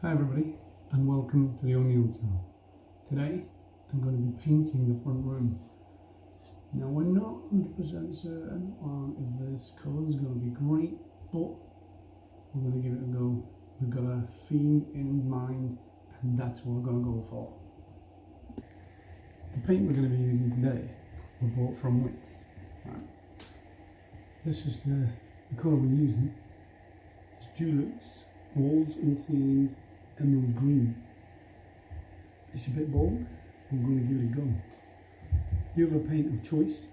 Hi everybody and welcome to the O'Neill channel. Today I'm going to be painting the front room. Now we're not 100% certain on if this colour is going to be great, but we're going to give it a go. We've got a theme in mind and that's what we're going to go for. The paint we're going to be using today we bought from Wix. Right. This is the colour we're using. It's Dulux Walls and Ceilings Emerald Green. It's a bit bold, I'm going to give it a go. The other paint of choice,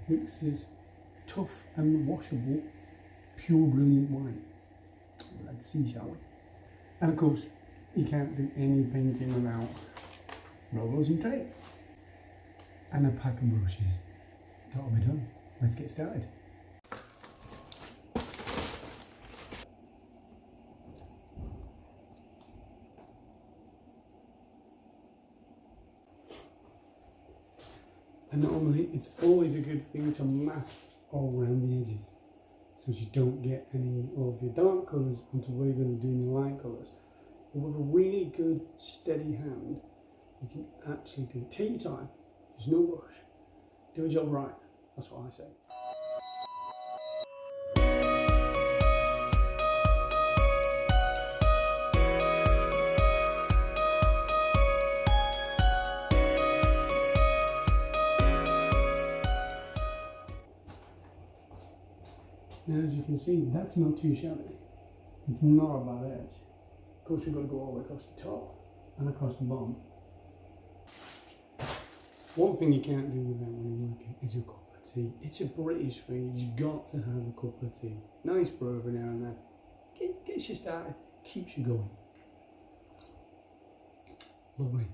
Wix's Tough and Washable Pure Brilliant White. Let's see, shall we? And of course, you can't do any painting without rollers and tape. And a pack of brushes. Gotta be done. Let's get started. And normally it's always a good thing to mask all around the edges so you don't get any of your dark colours onto where you're going to do your light colours. But with a really good steady hand you can actually do it. Take your time, there's no rush, do a job right, that's what I say. Now as you can see, that's not too shabby. It's not a bad edge. Of course we've got to go all the way across the top and across the bottom. One thing you can't do without when you're working is a cup of tea. It's a British thing, you've got to have a cup of tea. Nice brew every now and then. Gets you started, keeps you going. Lovely.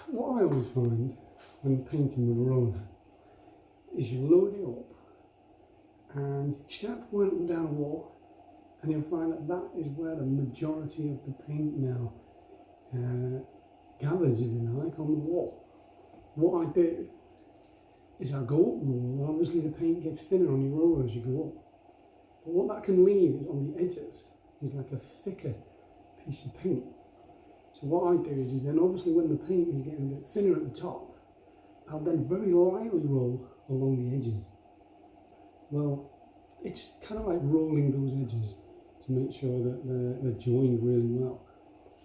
What I always find when painting with a roller is you load it up and you start pouring it down a wall and you'll find that that is where the majority of the paint now gathers, if you like, on the wall. What I do is I go up more, obviously the paint gets thinner on your roller as you go up. But what that can leave is on the edges is like a thicker piece of paint. So what I do is then obviously when the paint is getting a bit thinner at the top, I'll then very lightly roll along the edges. Well, it's kind of like rolling those edges to make sure that they're joined really well.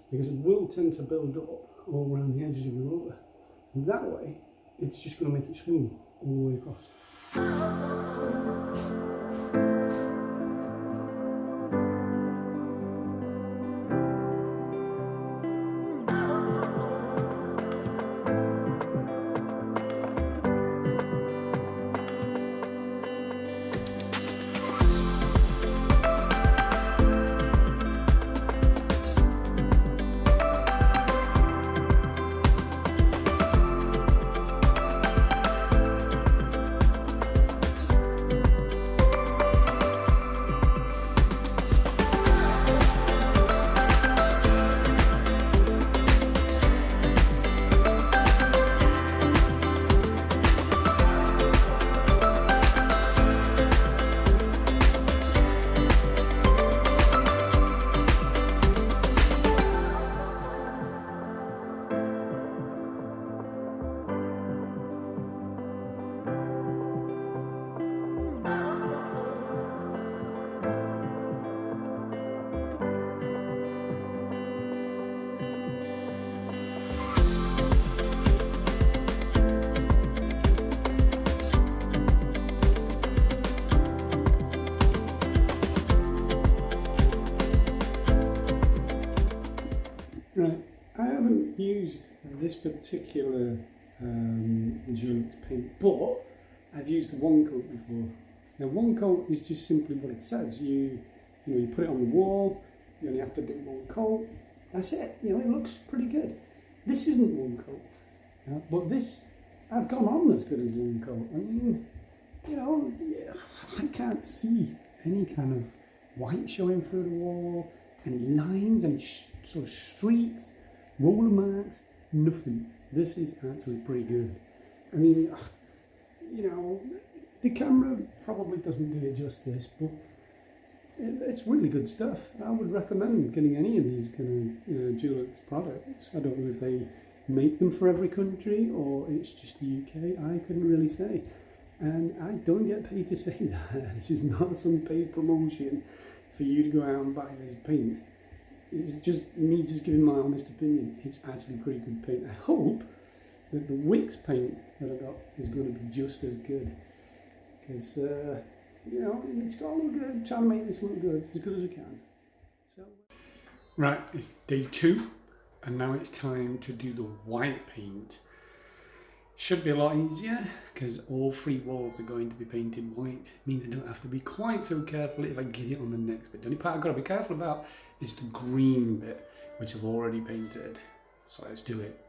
Because it will tend to build up all around the edges of your roller. And that way, it's just going to make it smooth all the way across. Right, I haven't used this particular Dulux paint, but I've used the one coat before. Now one coat is just simply what it says. You put it on the wall, you only have to do one coat, that's it. It looks pretty good. This isn't one coat, but this has gone on as good as one coat. I mean, I can't see any kind of white showing through the wall, any lines, any sort of streaks, roller marks, nothing. This is actually pretty good. I mean, the camera probably doesn't do it justice, but it's really good stuff. I would recommend getting any of these kind of Dulux products. I don't know if they make them for every country or it's just the UK. I couldn't really say. And I don't get paid to say that. This is not some paid promotion for you to go out and buy this paint. It's just me just giving my honest opinion. It's actually pretty good paint. I hope that the Wix paint that I got is going to be just as good. Because, it's got to look good. Trying to make this look good as I can. So, right, it's day 2. And now it's time to do the white paint. Should be a lot easier because all 3 walls are going to be painted white. Means I don't have to be quite so careful if I get it on the next bit. The only part I've got to be careful about is the green bit, which I've already painted. So let's do it.